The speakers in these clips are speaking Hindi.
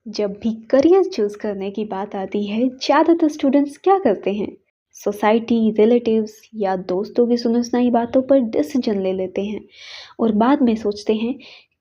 जब भी करियर चूज करने की बात आती है, ज़्यादातर स्टूडेंट्स क्या करते हैं? सोसाइटी, रिलेटिव्स या दोस्तों की सुनी सुनाई बातों पर डिसीजन ले लेते हैं और बाद में सोचते हैं,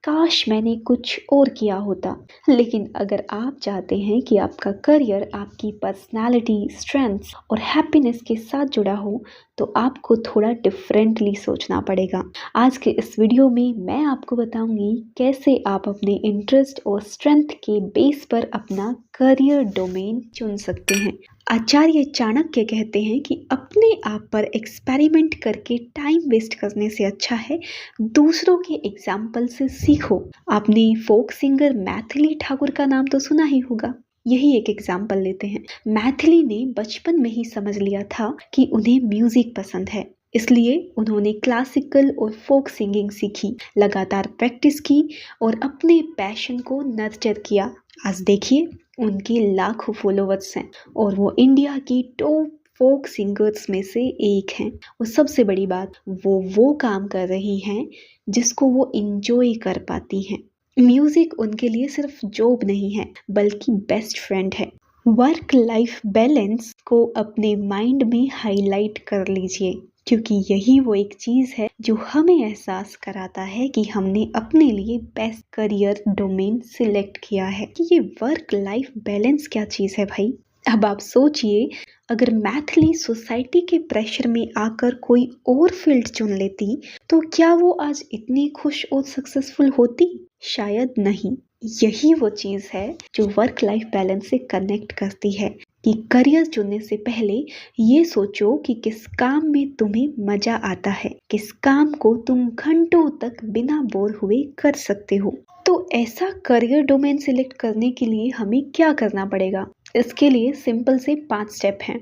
काश मैंने कुछ और किया होता। लेकिन अगर आप चाहते हैं कि आपका करियर आपकी पर्सनालिटी, स्ट्रेंथ्स और हैप्पीनेस के साथ जुड़ा हो, तो आपको थोड़ा डिफरेंटली सोचना पड़ेगा। आज के इस वीडियो में मैं आपको बताऊंगी कैसे आप अपने इंटरेस्ट और स्ट्रेंथ के बेस पर अपना करियर डोमेन चुन सकते हैं। आचार्य चाणक्य कहते हैं कि अपने आप पर एक्सपेरिमेंट करके टाइम वेस्ट करने से अच्छा है दूसरों के एग्जाम्पल से सीखो। आपने फोक सिंगर मैथिली ठाकुर का नाम तो सुना ही होगा। यही एक एग्जाम्पल लेते हैं। मैथिली ने बचपन में ही समझ लिया था कि उन्हें म्यूजिक पसंद है, इसलिए उन्होंने क्लासिकल और फोक सिंगिंग सीखी, लगातार प्रैक्टिस की और अपने पैशन को नर्चर किया। आज देखिए, उनके लाखों फॉलोवर्स हैं और वो इंडिया की टॉप फोक सिंगर्स में से एक हैं। और सबसे बड़ी बात, वो काम कर रही हैं जिसको वो इंजॉय कर पाती हैं। म्यूजिक उनके लिए सिर्फ जॉब नहीं है, बल्कि बेस्ट फ्रेंड है। वर्क लाइफ बैलेंस को अपने माइंड में हाईलाइट कर लीजिए, क्योंकि यही वो एक चीज़ है जो हमें एहसास कराता है कि हमने अपने लिए बेस्ट करियर डोमेन सिलेक्ट किया है। कि ये वर्क लाइफ बैलेंस क्या चीज़ है भाई। अब आप सोचिए, अगर मैथिली सोसाइटी के प्रेशर में आकर कोई और फील्ड चुन लेती, तो क्या वो आज इतनी खुश और सक्सेसफुल होती? शायद नहीं। यही वो चीज़ है जो वर्क लाइफ बैलेंस से कनेक्ट करती है कि करियर चुनने से पहले ये सोचो कि किस काम में तुम्हें मजा आता है, किस काम को तुम घंटों तक बिना बोर हुए कर सकते हो। तो ऐसा करियर डोमेन सिलेक्ट करने के लिए हमें क्या करना पड़ेगा? इसके लिए सिंपल से 5 स्टेप हैं।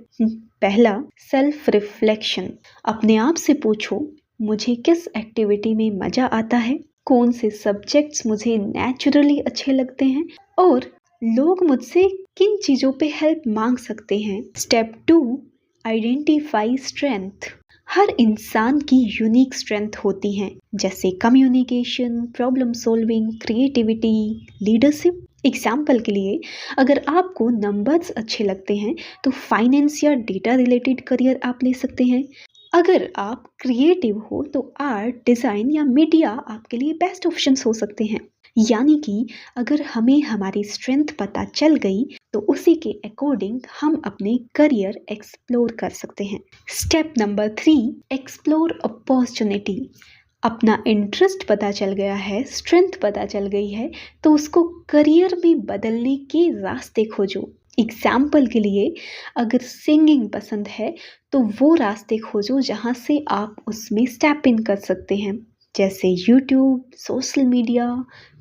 पहला, सेल्फ रिफ्लेक्शन। अपने आप से पूछो, मुझे किस एक्टिविटी में मजा आता है, कौन से सब्जेक्ट्स मुझे नेचुरली अच्छे लगते हैं और लोग मुझसे किन चीज़ों पे हेल्प मांग सकते हैं। Step 2, identify strength. हर इंसान की यूनिक स्ट्रेंथ होती हैं, जैसे communication, problem solving, creativity, leadership. Example के लिए, अगर आपको नंबर्स अच्छे लगते हैं तो फाइनेंस या डेटा रिलेटेड करियर आप ले सकते हैं। अगर आप क्रिएटिव हो तो आर्ट, डिज़ाइन या मीडिया आपके लिए बेस्ट ऑप्शंस हो सकते हैं। यानी कि अगर हमें हमारी स्ट्रेंथ पता चल गई तो उसी के अकॉर्डिंग हम अपने करियर एक्सप्लोर कर सकते हैं। Step number 3, explore opportunity. अपना इंटरेस्ट पता चल गया है, स्ट्रेंथ पता चल गई है, तो उसको करियर में बदलने के रास्ते खोजो। एग्जाम्पल के लिए, अगर सिंगिंग पसंद है तो वो रास्ते खोजो जहाँ से आप उसमें स्टेप इन कर सकते हैं, जैसे यूट्यूब, सोशल मीडिया,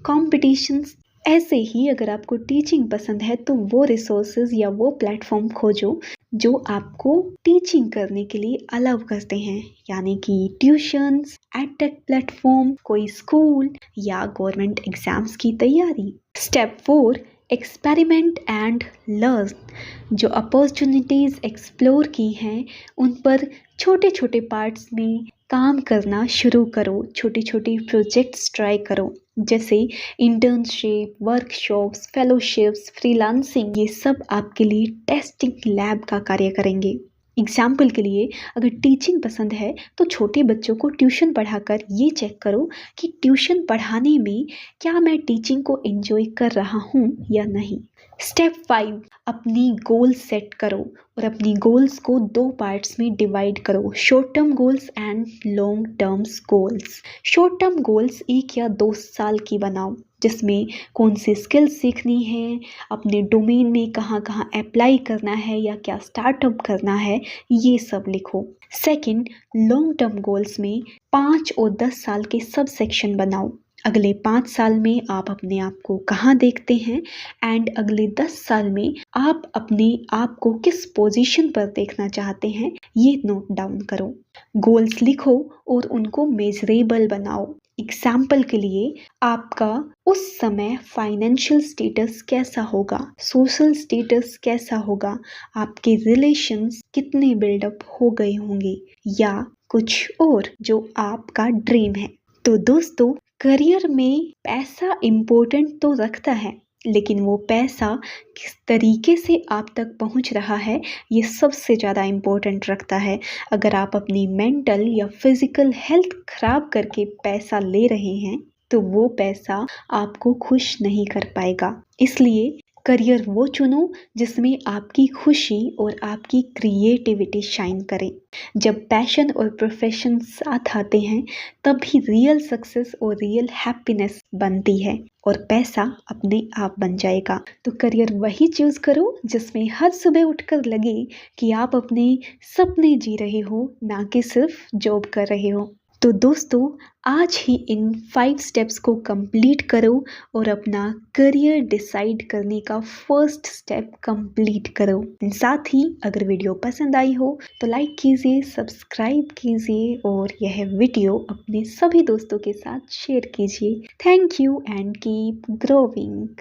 कॉम्पिटिशन्स। ऐसे ही अगर आपको टीचिंग पसंद है तो वो रिसोर्सेज या वो प्लेटफॉर्म खोजो जो आपको टीचिंग करने के लिए अलाउ करते हैं, यानी कि ट्यूशन्स, एडटेक प्लेटफॉर्म, कोई स्कूल या गवर्नमेंट एग्जाम्स की तैयारी। Step 4, experiment and learn. जो अपॉर्चुनिटीज़ एक्सप्लोर की हैं उन पर छोटे छोटे पार्ट्स में काम करना शुरू करो, छोटे छोटे प्रोजेक्ट्स ट्राई करो, जैसे इंटर्नशिप, वर्कशॉप्स, फेलोशिप्स, फ्रीलांसिंग। ये सब आपके लिए टेस्टिंग लैब का कार्य करेंगे। एग्जाम्पल के लिए, अगर टीचिंग पसंद है तो छोटे बच्चों को ट्यूशन पढ़ाकर ये चेक करो कि ट्यूशन पढ़ाने में क्या मैं टीचिंग को एंजॉय कर रहा हूँ या नहीं। स्टेप 5, अपनी गोल सेट करो और अपनी गोल्स को 2 पार्ट्स में डिवाइड करो, short term goals and long terms goals. Short term goals 1 या 2 साल की बनाओ, जिसमें कौन सी स्किल्स सीखनी है, अपने डोमेन में कहाँ कहाँ अप्लाई करना है या क्या स्टार्टअप करना है, ये सब लिखो। सेकंड, लॉन्ग टर्म गोल्स में 5 और 10 साल के सब सेक्शन बनाओ। अगले 5 साल में आप अपने आप को कहाँ देखते हैं एंड अगले 10 साल में आप अपने आप को किस पोजीशन पर देखना चाहते हैं, ये नोट डाउन करो। गोल्स लिखो और उनको मेजरेबल बनाओ। एग्जाम्पल के लिए, आपका उस समय फाइनेंशियल स्टेटस कैसा होगा, सोशल स्टेटस कैसा होगा, आपके रिलेशंस कितने बिल्डअप हो गए होंगे या कुछ और जो आपका ड्रीम है। तो दोस्तों, करियर में पैसा इम्पोर्टेंट तो रखता है, लेकिन वो पैसा किस तरीके से आप तक पहुंच रहा है ये सबसे ज़्यादा इम्पोर्टेंट रखता है। अगर आप अपनी मेंटल या फिज़िकल हेल्थ ख़राब करके पैसा ले रहे हैं तो वो पैसा आपको खुश नहीं कर पाएगा। इसलिए करियर वो चुनो जिसमें आपकी खुशी और आपकी क्रिएटिविटी शाइन करे। जब पैशन और प्रोफेशन साथ आते हैं तभी रियल सक्सेस और रियल हैप्पीनेस बनती है और पैसा अपने आप बन जाएगा। तो करियर वही चूज़ करो जिसमें हर सुबह उठकर लगे कि आप अपने सपने जी रहे हो, ना कि सिर्फ जॉब कर रहे हो। तो दोस्तों, आज ही इन 5 स्टेप्स को कंप्लीट करो और अपना करियर डिसाइड करने का फर्स्ट स्टेप कंप्लीट करो। साथ ही अगर वीडियो पसंद आई हो तो लाइक कीजिए, सब्सक्राइब कीजिए और यह वीडियो अपने सभी दोस्तों के साथ शेयर कीजिए। Thank you and keep growing.